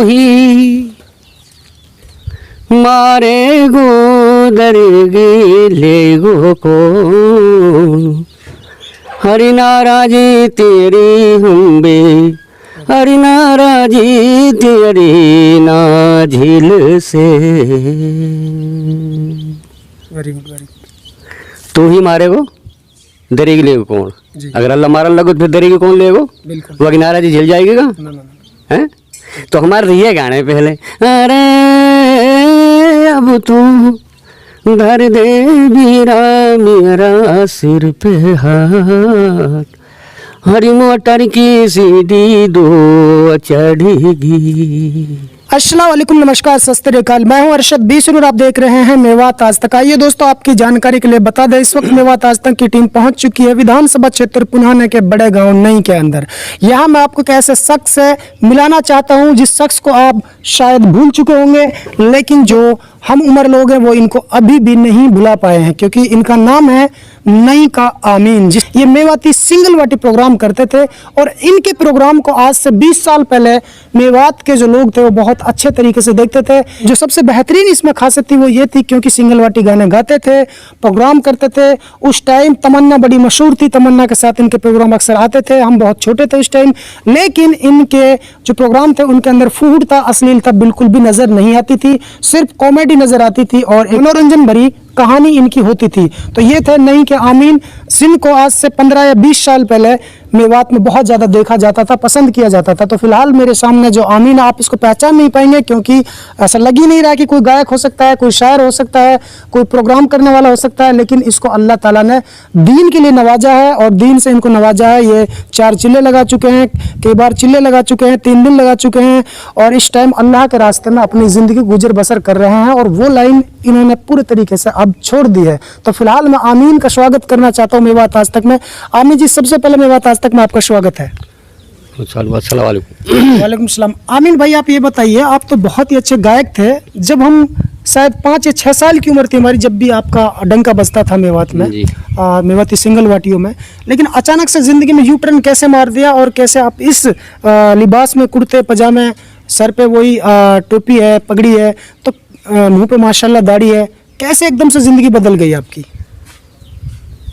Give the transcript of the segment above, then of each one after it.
ही मारे गो दरगी ले गो कौन, हरि नाराजी तेरी हम बे, हरि नाराजी तेरी ना झील से। Very good, very good. तू ही मारेगो दरेगी लेगो कौन, अगर अल्लाह मारन लगो तो फिर दरेगी कौन लेगो, वो अगर नाराजी झेल जाएगी का हैं। तो हमारे ये गाने पहले, अरे अब तू धर दे बीरा मेरा सिर पे हाथ, हरी मोटर की सीधी दो चढ़ेगी। अस्सलाम वालेकुम, नमस्कार, सत श्री अकाल। मैं हूं अरशद बीसर और आप देख रहे हैं मेवात आज तक। आइए दोस्तों, आपकी जानकारी के लिए बता दें, इस वक्त मेवात आज तक की टीम पहुंच चुकी है विधानसभा क्षेत्र पुनाने के बड़े गांव नई के अंदर। यहां मैं आपको एक ऐसे शख्स से मिलाना चाहता हूं जिस शख्स को आप शायद भूल चुके होंगे, लेकिन जो हम उम्र लोग हैं वो इनको अभी भी नहीं भुला पाए हैं, क्योंकि इनका नाम है नई का आमीन। ये मेवाती सिंगल वाटी प्रोग्राम करते थे और इनके प्रोग्राम को आज से 20 साल पहले मेवात के जो लोग थे वो बहुत अच्छे तरीके से देखते थे। जो सबसे बेहतरीन इसमें खासियत थी वो ये थी, क्योंकि सिंगल वाटी गाने गाते थे, प्रोग्राम करते थे। उस टाइम तमन्ना बड़ी मशहूर थी, तमन्ना के साथ इनके प्रोग्राम अक्सर आते थे। हम बहुत छोटे थे उस टाइम, लेकिन इनके जो प्रोग्राम थे उनके अंदर फूहड़ता, अश्लीलता बिल्कुल भी नजर नहीं आती थी, सिर्फ कॉमेडी नजर आती थी और मनोरंजन भरी कहानी इनकी होती थी। तो ये थे नई के आमीन, जिनको आज से 15 या 20 साल पहले मेवात में बहुत ज़्यादा देखा जाता था, पसंद किया जाता था। तो फिलहाल मेरे सामने जो आमीन, आप इसको पहचान नहीं पाएंगे क्योंकि ऐसा लग ही नहीं रहा कि कोई गायक हो सकता है, कोई शायर हो सकता है, कोई प्रोग्राम करने वाला हो सकता है, लेकिन इसको अल्लाह ताला ने दीन के लिए नवाजा है और दीन से इनको नवाजा है। ये 4 चिल्ले लगा चुके हैं, कई बार चिल्ले लगा चुके हैं, 3 दिन लगा चुके हैं और इस टाइम अल्लाह के रास्ते में अपनी ज़िंदगी गुजर बसर कर रहे हैं और वो लाइन इन्होंने पूरे तरीके से अब छोड़ दी है। तो फिलहाल मैं आमीन का स्वागत करना चाहता हूँ मेवात आज तक में। आमीन जी, सबसे पहले मेवात आज तक में आपका स्वागत है। वालेकुम सलाम। आमीन भाई, आप ये बताइए, आप तो बहुत ही अच्छे गायक थे। जब हम शायद 5 या 6 साल की उम्र थी हमारी, जब भी आपका डंका बजता था मेवात में, मेवाती सिंगल वाटियों में, लेकिन अचानक से जिंदगी में यू टर्न कैसे मार दिया और कैसे आप इस लिबास में, कुर्ते पजामे, सर पे वही टोपी है, पगड़ी है, तो मुंह पे माशाल्लाह दाढ़ी है, कैसे एकदम से जिंदगी बदल गई आपकी?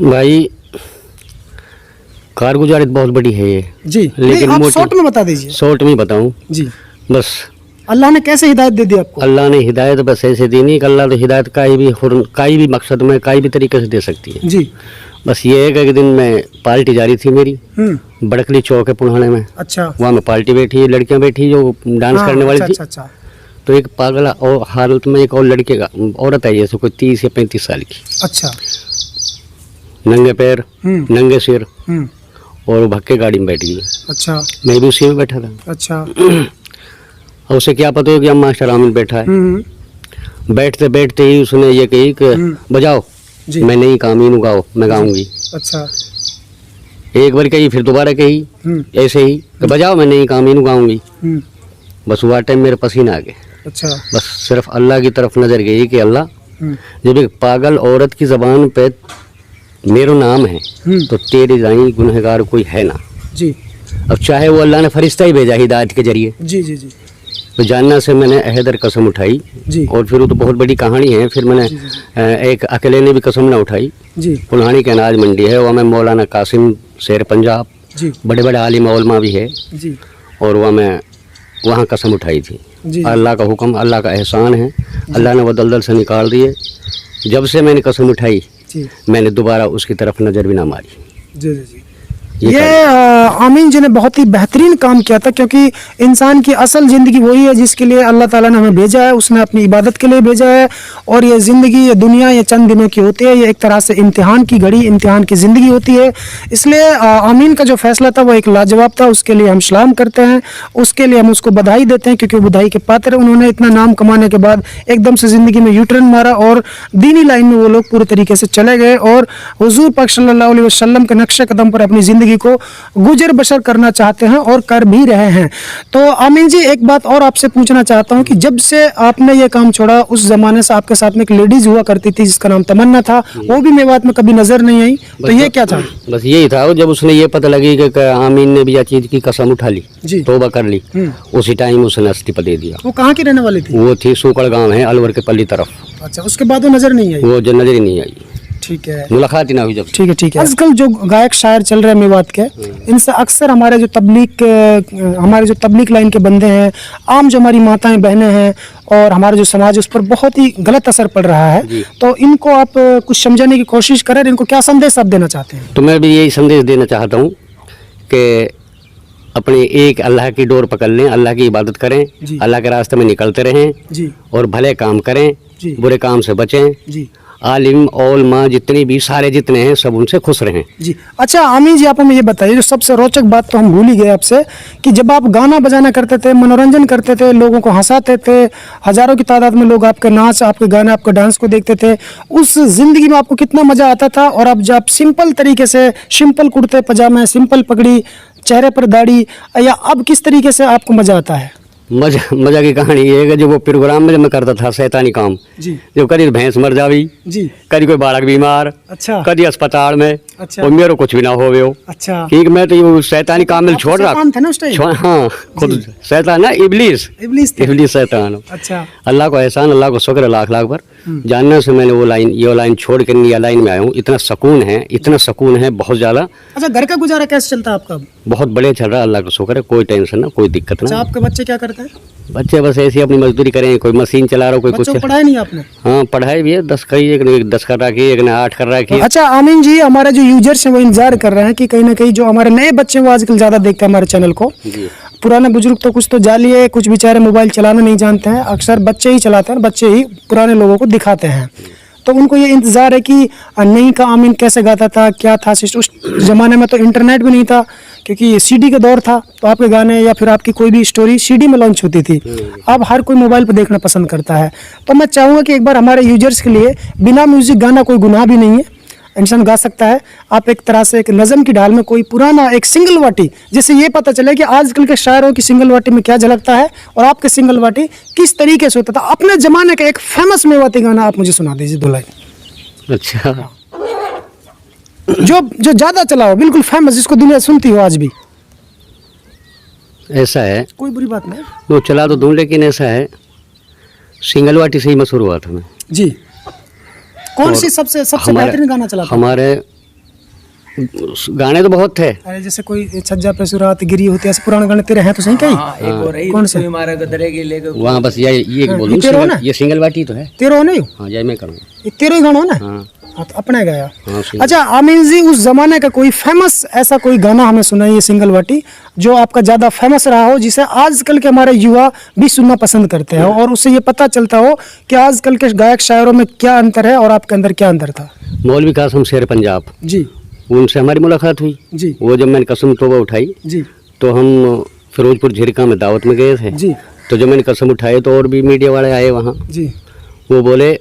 भाई कारगुजारी बहुत बड़ी है ये जी, लेकिन आप शॉर्ट में बता दीजिए। शॉर्ट में बताऊं जी, बस अल्लाह ने कैसे हिदायत दे दी आपको? अल्लाह ने हिदायत बस ऐसे दी नहीं कि अल्लाह तो हिदायत काई भी मकसद में काई भी तरीके से दे सकती है जी। बस ये है कि एक दिन मैं पार्टी जारी थी मेरी बड़कली चौक है पुराने में। अच्छा। वहाँ में पार्टी बैठी है, लड़कियाँ बैठी जो डांस करने वाली थी। अच्छा। तो एक पागल और हालत में एक और लड़के का औरत आई, जैसे कोई 30 या 35 साल की। अच्छा। नंगे पैर, नंगे सिर और भक्के गाड़ी में बैठ गई। अच्छा। मैं भी उसी में बैठा था। अच्छा। और उसे क्या पता हो कि हम मास्टर आमिन बैठा है। बैठते बैठते ही उसने ये कही कि बजाओ, मैं नहीं कामीन गाओ, मैं गाऊंगी। अच्छा। एक बार कही, फिर दोबारा कही ऐसे ही कि बजाओ, मैं नहीं कामीन गाऊंगी। बस हुआ टाइम मेरे पसीना आ गए। अच्छा। बस सिर्फ अल्लाह की तरफ नजर गई कि अल्लाह, जब एक पागल औरत की जबान पे मेरो नाम है तो तेरे जाई गुनहगार कोई है ना जी। अब चाहे वो अल्लाह ने फरिश्ता ही भेजा हिदायत के जरिए जी जी जी। तो जानना से मैंने अहदर कसम उठाई जी। और फिर वो तो बहुत बड़ी कहानी है। फिर मैंने एक अकेले ने भी कसम ना उठाई जी। पुल्हानी के अनाज मंडी है, वहाँ में मौलाना कासिम शेर पंजाब जी, बड़े बड़े आलिम उलमा भी है जी। और वहाँ कसम उठाई थी। अल्लाह का हुक्म, अल्लाह का एहसान है, अल्लाह ने वो दलदल से निकाल दिए। जब से मैंने कसम उठाई मैंने दोबारा उसकी तरफ नज़र भी ना मारी जी जी। ये आमीन जी ने बहुत ही बेहतरीन काम किया था, क्योंकि इंसान की असल ज़िंदगी वही है जिसके लिए अल्लाह ताला ने हमें भेजा है, उसने अपनी इबादत के लिए भेजा है। और ये ज़िंदगी, ये दुनिया, ये चंद दिनों की होती है, ये एक तरह से इम्तिहान की घड़ी, इम्तिहान की ज़िंदगी होती है। इसलिए आमीन का जो फैसला था वो एक लाजवाब था, उसके लिए हम सलाम करते हैं, उसके लिए हम उसको बधाई देते हैं, क्योंकि बधाई के पात्र उन्होंने इतना नाम कमाने के बाद एकदम से ज़िंदगी में यू टर्न मारा और दीनी लाइन में वो लोग पूरे तरीके से चले गए और हुजूर पाक सल्लल्लाहु अलैहि वसल्लम के नक्शे कदम पर अपनी ज़िंदगी जिंदगी को गुजर बसर करना चाहते हैं और कर भी रहे हैं। तो आमीन जी, एक बात और आपसे पूछना चाहता हूँ कि जब से आपने ये काम छोड़ा, उस जमाने से आपके साथ में एक लेडीज हुआ करती थी जिसका नाम तमन्ना था, वो भी मेवात में कभी नजर नहीं आई, तो ये क्या था? बस यही था, जब उसने ये पता लगी कि आमीन ने भी यह चीज की कसम उठा ली, तौबा कर ली, उसी टाइम उसने इस्तीफा दे दिया। वो कहाँ की रहने वाली थी? वो थी सूकड़ गांव है, अलवर के पल्ली तरफ। अच्छा, उसके बाद वो नजर नहीं आई? वो जो नजर ही नहीं आई, ठीक है, मुलाकात ही ना हुई जब। ठीक है, ठीक है। आजकल जो गायक शायर चल रहे हैं मेवात के, इनसे अक्सर हमारे जो तबलीग लाइन के बंदे हैं, आम जो हमारी माताएं बहनें हैं और हमारा जो समाज, उस पर बहुत ही गलत असर पड़ रहा है। तो इनको आप कुछ समझाने की कोशिश करें, इनको क्या संदेश आप देना चाहते हैं? तो मैं भी यही संदेश देना चाहता हूँ कि अपने एक अल्लाह की डोर पकड़ लें, अल्लाह की इबादत करें, अल्लाह के रास्ते में निकलते रहें और भले काम करें, बुरे काम से बचें। आलिम औलमा जितने भी सारे जितने हैं सब उनसे खुश रहें जी। अच्छा आमीन जी, आप हमें ये बताइए, जो सबसे रोचक बात तो हम भूल ही गए आपसे, कि जब आप गाना बजाना करते थे, मनोरंजन करते थे, लोगों को हंसाते थे, हजारों की तादाद में लोग आपके नाच, आपके गाने, आपके डांस को देखते थे, उस जिंदगी में आपको कितना मजा आता था? और अब जब सिंपल तरीके से, सिंपल कुर्ते पजामे, सिंपल पगड़ी, चेहरे पर दाढ़ी, या अब किस तरीके से आपको मजा आता है? मजा की कहानी ये है कि जो वो प्रोग्राम में जब मैं करता था शैतानी काम जी, जब कभी भैंस मर जावी जी, कभी कोई बालक बीमार, अच्छा, कभी अस्पताल में, अच्छा, और मेरे कुछ भी ना हो वो, अच्छा, ठीक, मैं तो ये शैतानी काम में छोड़ रहा था। हाँ, खुद शैतान ना, इबलीस शैतान। अच्छा, अल्लाह को एहसान, अल्लाह को शुक्र लाख लाख पर जानने से मैंने ये लाइन छोड़ कर नई लाइन में आया हूँ। इतना सुकून है बहुत ज्यादा। अच्छा, घर का गुजारा कैसे चलता है आपका? बहुत बढ़िया चल रहा है, अल्लाह का शुक्र है, कोई टेंशन ना, कोई दिक्कत ना। आपके बच्चे क्या करते हैं? बच्चे बस ऐसी अपनी मजदूरी करें, कोई मशीन चला रहा, कोई कुछ। पढ़ाई नहीं आपने? हाँ, पढ़ाई भी है, 10 करी, एक ने 10 कर रखी, एक ने 8 कर रखी। अच्छा आमीन जी, हमारे जो यूजर्स हैं वो इंतजार कर रहे हैं कि कहीं ना कहीं जो हमारे नए बच्चे वो आजकल ज्यादा देखते हैं हमारे चैनल को। पुराने बुजुर्ग तो कुछ तो जाली है, कुछ बेचारे मोबाइल चलाना नहीं जानते हैं, अक्सर बच्चे ही चलाते हैं, बच्चे ही पुराने लोगों को दिखाते हैं। तो उनको ये इंतजार है कि नहीं का आमीन कैसे गाता था, क्या था। उस जमाने में तो इंटरनेट भी नहीं था, क्योंकि सीडी का दौर था, तो आपके गाने या फिर आपकी कोई भी स्टोरी सीडी में लॉन्च होती थी। अब हर कोई मोबाइल पर देखना पसंद करता है। तो मैं चाहूँगा कि एक बार हमारे यूजर्स के लिए बिना म्यूजिक गाना कोई गुनाह भी नहीं है, इंसान गा सकता है। आप एक तरह से एक नज़म की ढाल में कोई पुराना एक सिंगल वाटी, जिससे ये पता चले कि आजकल के शायरों की सिंगल वाटी में क्या झलकता है और आपके सिंगल वाटी किस तरीके से होता था। अपने जमाने का एक फेमस मेवाती गाना आप मुझे सुना दीजिए, 2 लाइन। अच्छा, जो ज्यादा चला हो, बिल्कुल फेमस, जिसको दुनिया सुनती हो आज भी। ऐसा है, कोई बुरी बात नहीं, वो चला तो दूं, लेकिन ऐसा है, सिंगल वाटी से ही मशहूर हुआ था मैं जी। कौन सी सबसे बेहतरीन गाना चला था? हमारे गाने तो बहुत थे। अरे जैसे कोई छज्जा पे सुरात गिरी होती है, ऐसे पुराने गाने तेरे हैं तो सही कहीं? कौन से? वहाँ बस ये बोलूँ, ये सिंगल वाटी तो है। तेरो नहीं? हाँ, ये मैं करूँ, ये तेरो ही गाना हो ना? हाँ, तो अपने गाया। अच्छा आमीन जी, उस जमाने का कोई फेमस ऐसा कोई गाना हमें सुनाइए, सिंगल वाटी, जो आपका ज्यादा फेमस रहा हो, जिसे आजकल के हमारे युवा भी सुनना पसंद करते हैं और उससे ये पता चलता हो कि आजकल के गायक शायरों में क्या अंतर है और आपके अंदर क्या अंतर था। मौलवी कासिम शेर पंजाब जी, उनसे हमारी मुलाकात हुई जी। वो जब मैंने कसम तौबा उठाई जी, तो हम फिरोजपुर झिरका में दावत में गए थे जी। तो जब मैंने कसम उठाई तो और भी मीडिया वाले आए वहाँ जी। वो बोले,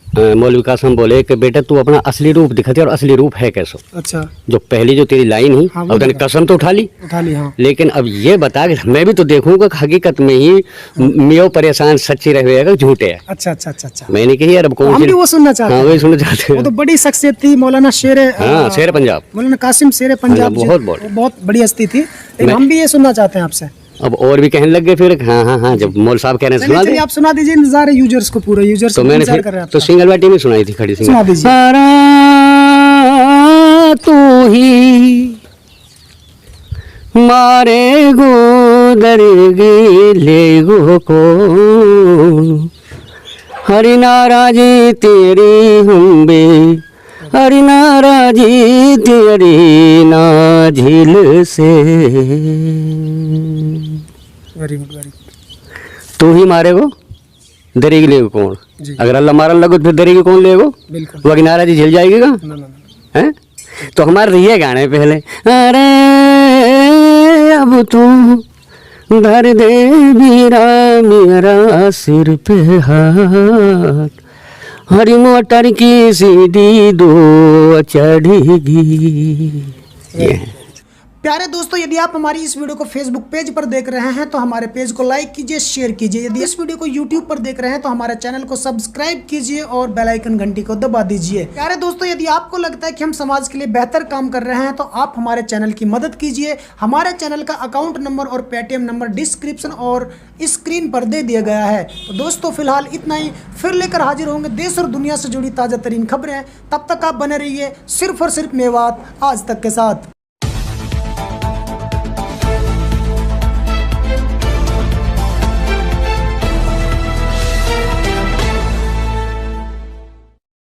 मौलवी कासिम बोले कि बेटा तू अपना असली रूप दिखाते और असली रूप है कैसा। अच्छा, जो पहली जो तेरी लाइन ही, हाँ, अब तूने कसम तो उठा ली हाँ। लेकिन अब ये बता कि मैं भी तो देखूंगा हकीकत में ही मियो परेशान सच्ची रहेगा झूठे है। अच्छा अच्छा अच्छा अच्छा। मैंने कही यार अब कौन सी, वो सुनना चाहते हैं। हाँ, वही सुनना चाहते हैं। वो तो बड़ी शख्सियत थी, मौलाना शेर पंजाब, मौलाना कासिम शेर पंजाब, बहुत बड़ी हस्ती थी। हम भी ये सुनना चाहते हैं आपसे। अब और भी कहने लग गए फिर। हाँ, जब मौल साहब कह रहे हैं सुना दे, आप सुना दीजिए, इंतजार है यूजर्स को, पूरे यूजर्स तो मैंने तो सिंगल वाटी में सुनाई थी, खड़ी सुना दीजिए। तू ही मारे गो दरगी ले गो को हरि नाराजी तेरी हम बे, हरि नाराजी तेरी ना झील से। Very good, very good. तू ही मारेगो दरेगी लेगो कौन, अगर अल्लाह मारन लगो तो फिर दरेगी कौन लेगो, वो नाराजी झेल जाएगी का है। तो हमारे ये गाने पहले, अरे अब तू धर दे बीरा मेरा सिर पे हाथ, हरी मोटर की सीढ़ी दो चढ़ेगी। प्यारे दोस्तों, यदि आप हमारी इस वीडियो को फेसबुक पेज पर देख रहे हैं तो हमारे पेज को लाइक कीजिए, शेयर कीजिए। यदि इस वीडियो को यूट्यूब पर देख रहे हैं तो हमारे चैनल को सब्सक्राइब कीजिए और बेल आइकन घंटी को दबा दीजिए। प्यारे दोस्तों, यदि आपको लगता है कि हम समाज के लिए बेहतर काम कर रहे हैं तो आप हमारे चैनल की मदद कीजिए। हमारे चैनल का अकाउंट नंबर और पेटीएम नंबर डिस्क्रिप्शन और स्क्रीन पर दे दिया गया है। तो दोस्तों फिलहाल इतना ही, फिर लेकर हाजिर होंगे देश और दुनिया से जुड़ी ताज़ा तरीन खबरें। तब तक आप बने रहिए सिर्फ और सिर्फ मेवात आज तक के साथ।